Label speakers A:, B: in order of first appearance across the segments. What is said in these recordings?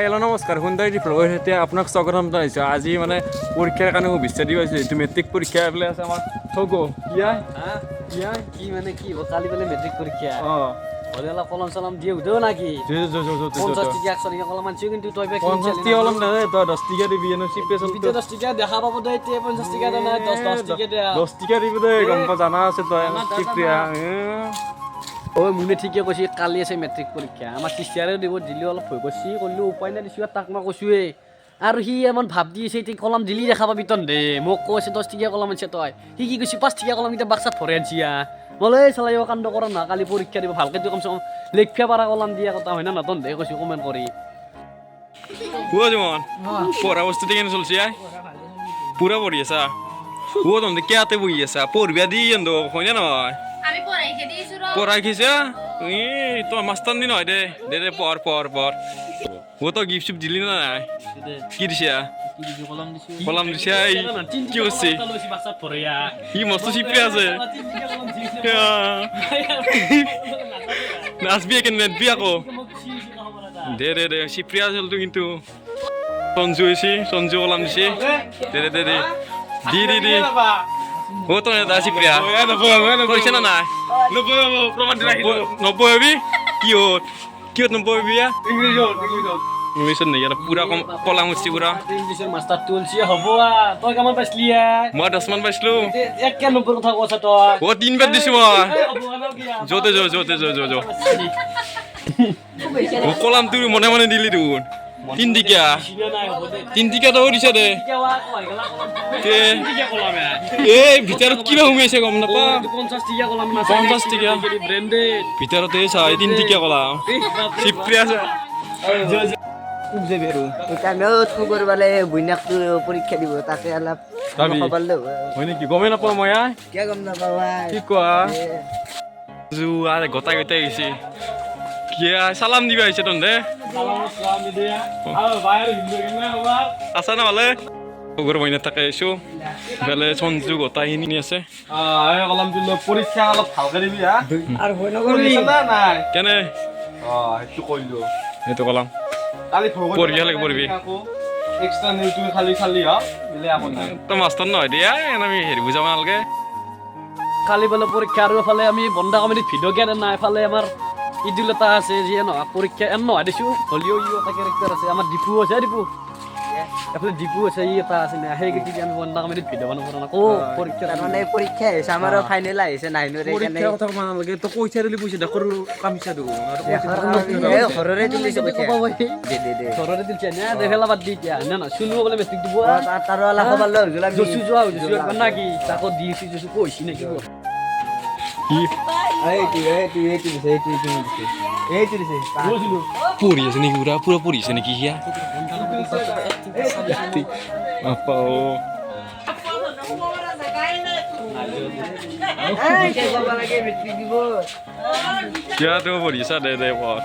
A: Hello' নমস্কাৰ সুন্দৰ দিপ্ৰভাৰ সৈতে আপোনাক স্বাগতম জনাইছোঁ। আজি মানে পৰীক্ষাৰ কাৰণে মই বিশ্বাস দি পাইছোঁ এইটো মেট্ৰিক পৰীক্ষা বোলে আছে আমাৰ থগো
B: কি মানে কি কালি বোলে মেট্ৰিক পৰীক্ষা হ'লে অলপ কলম চলম দিয়ে উঠো নাকি 50 টকীয়া 100 টকীয়া কলম আনছো কিন্তু তই
A: 50 টকীয়া কলম নাই তই 10 টকীয়া দিবি এনো চিপে চলতে
B: 10 টকীয়া দেখা পাব দে 50 টকীয়া নাই 10 টকীয়া দে
A: 10 টকীয়া দিবি দে গম পা জানা আছে তই চিপ্ৰিয়া
B: ওই মুনে ঠিকে কৈছি কালি আছে মেট্ৰিক পৰীক্ষা আমাৰ টিচাৰে দিব দিলি অলপ ভয় কৰিছি কল্লো উপায় নাই দিছো তাক মই কৈছোৱে আৰু সি এমন ভাব দি আছে এই কলম দিলি দেখা পাবি তন দে মোক কৈছে 10 টকীয়া কলম আনছে তই সি কি কৈছি 5 টকীয়া কলম কিটা বাক্সাত ভৰাই আনছিয়া বলে চালাইও কাণ্ড কৰা না কালি পৰীক্ষা দিব ভালকে দি কমছে কম লেখা পাৰা কলম দিয়া কথা হয় না নতন দে কৈছো কমেন্ট কৰি
A: ও জমন পড়া বস্তু কেন চলছি পুরা পড়ি আছা ও তন্দে কেতে বই আছা পড়বিয়া দি এন্দ হয় না নয়
C: আমি পড়াইকে দিয়েছি রে
A: পড়াই খেছে তো মাস্টার নি নয় দে দে দে পড় পড় পড় ও তো গিফট শিপ দিলি না কি দিছে কলম দিছে কি হচ্ছে কি মস্ত শিপে আছে নাচবি কেন নেটবি আকৌ দে দে দে শিপ্রিয়া চলতো কিন্তু সঞ্জু কলম দিছে দে দে দে দে দি দি দি ও তো না শিপ্রিয়া কইছে না না 90 প্রমাণ দি রাখিলো 90 হবি কি হত কি হত 90 হবি ইংলিশত নাই ইয়াৰ পুৰা কলা মুচি পুৰা
B: ইংলিশৰ মাস্টাৰ তুলছি হ'ব তই কেমন পাইছলি
A: মই 10 মান পাইছলো
B: এক কে নম্বৰ কথা কৈছ তই
A: ও 3 বাৰ দিছো মই জোতে ও কলাম তুই মনে মনে দিলি তুন 3 টিকা তো দিছে দে এই ভিতৰত কিবা ঘুমাইছে গম নাপা
B: 50 টকীয়া কলম না
A: 50 টকীয়া
B: ব্র্যান্ডেড
A: ভিতৰতে চাই 3 টকীয়া কলাম চিপ্ৰি আছে
D: আমিও থগৰবালে বইনাকটো পৰীক্ষা দিব তাকে অলপ খবৰ লও
A: হয় নেকি গমে নাপাওঁ মই
D: কিয় গম নাপাওঁ
A: কি কোৱা জুৱা গটাই গৈছে কি সালাম দিবা আহিছে তন্দে আছা না ভালে গৰ মইনা থাকে আইছো বেলে সঞ্জু গটাইখিনি আছে
B: কলম দিল পৰীক্ষা অলপ ভালকে দিবি
D: আৰু হৈ নগলি
B: নাই
A: কেনে
B: সেইটো কইলো
A: এইটো কলাম
B: কালি
A: পঢ়িয়া লাগে পঢ়িবি
B: এক্সট্রা নিউজ খালি মিলে আপন
A: তো মাস্টাৰ নহয় দিয়া আমি হেৰি বুজাব নালাগে
B: কালি বলে পৰীক্ষা আৰু এফালে আমি বন্ধা কমিটিত ভিডিঅ' জ্ঞান নাই এফালে আমাৰ ইদুল এটা আছে যে নহয় পৰীক্ষা নহয় দিছো হলিও ই এটা কেৰেক্টাৰ আছে আমাৰ ডিপু আছে ডিপু এফালে ডিপু আছে ই এটা আছে না সেই গতি আমি বন্ধা কমিটিত ভিডিঅ' বনাব না ও পৰীক্ষা
D: মানে পৰীক্ষা হৈছে আমাৰো ফাইনেল আহিছে নাইনৰে কাৰণে
A: পৰীক্ষা কথা মান লাগে তো কৈছা দিলি পইচা দেখৰ কামছা দু
D: ঘৰৰে দিলিছে দে
B: ঘৰৰে দিলছে না দেখালা বাদ দি এতিয়া না শুনো বলে মেট্ৰিক দিব
D: তাৰ অলপ খবৰ লও
B: জসু যোৱা নাকি তাকো দিছি জসু কৈছি নেকি
A: পঢ়ি আছে নেকি পুৰা পঢ়ি আছে নেকি হিয়া কিয় তুমি পঢ়ি আছা দে দে পঢ়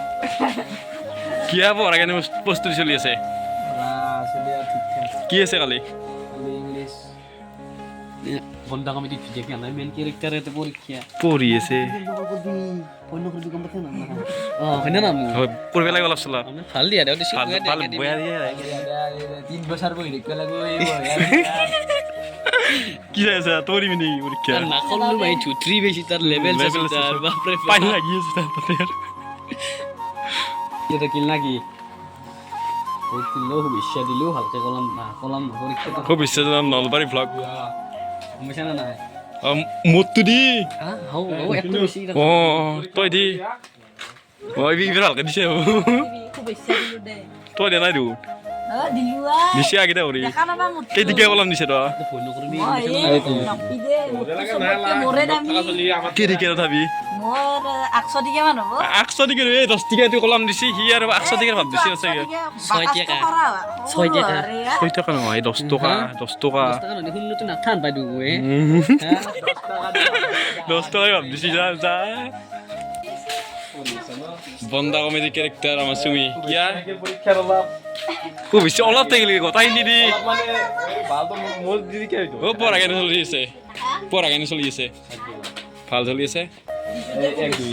A: কিয় পঢ়াৰ কাৰণে প্ৰস্তুতি চলি আছে কি আছে কালি
B: বন্ধা কমিটিত ভিডিঅ' জ্ঞান নাই মেইন কেৰেক্টাৰ এতে পৰীক্ষা
A: পঢ়ি আছে
B: হয়নে না
A: পঢ়িব লাগে অলপ চলপ
B: ভাল দিয়া দিও দিছো
A: ভাল বয়া দিয়ে
B: 3 বছৰ বহি দেখবা লাগো
A: কি আছে তোৰ মিনি পৰীক্ষা
B: না কল্লু ভাই চুত্রি বেশি তার লেভেল আছে তার বাপ রে
A: পানি লাগি আছে তাতে
B: এটা কিল নাকি এই কিলো বিশ্বাস দিলো হালকা কলম পরীক্ষা
A: খুব বিশ্বাস নলবাৰী ব্লগ
B: বুঝছ না না
A: মোটটো দি
B: হ্যাঁ হাও এত বেশি
A: ও তই দি ওই বিবিৰ হালকা দিছে
C: খুব বেছি দিলো দে
A: তই দিয়া নাই দু
C: দিলুয়া
A: দিছে আগতে উৰি
C: দেখা না মুত
A: কেইদিকে কলম দিছে তই
B: ফোন নকৰিবি
C: নাপি দে মোৰে দামি
A: কেইদিকে তথাপি
C: মোৰ 100 টকা মান হ'ব
A: 100 টকা এই 10 টকা তুই কলম দিছি সি আৰু 100 টকা ভাব দিছে আছে
B: 6 টাকা
A: 6 টকা নহয় 10 টকা 10 টকা
B: নহয় শুনলো তো নাথান পাই দু
A: 10 টকা ভাব দিছি যা বন্ধা কমিটি কেৰেক্টাৰ আমাৰ সুমি কিয়া
B: পৰীক্ষাৰ অলপ
A: খুব বেছি অলপ থাকিলে গটাই নিদি
B: মানে ভাল তো মোর দিদি কে হইতো
A: ও পঢ়া কেনে চলি আছে ভাল চলি আছে
B: এক দুই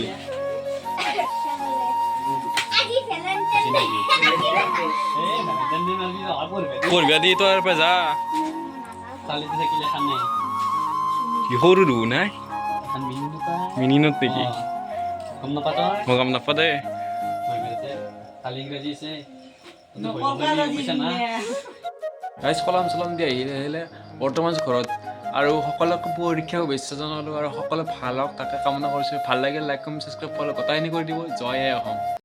A: পঢ়িবা দি তই আৰু যা
B: কালিতে থাকিলে খান নাই
A: কি সৰু দু নাই
B: খান মিনি দুটা
A: মিনিনত নেকি
B: গম নাপা তই
A: মই গম নাপা দে
B: কালি ইংৰাজী আছে
E: ৰাইজ কলম চলম দি আহিলে বৰ্তমান ঘৰত আৰু সকলোকে পৰীক্ষা শুভেচ্ছা জনালোঁ আৰু সকলো ভাল হওক তাকে কামনা কৰিছোঁ ভাল লাগিল লাইক কমেণ্ট ছাবস্ক্ৰাইব ফ'ল' গোটাইখিনি কৰি দিব জয় অসম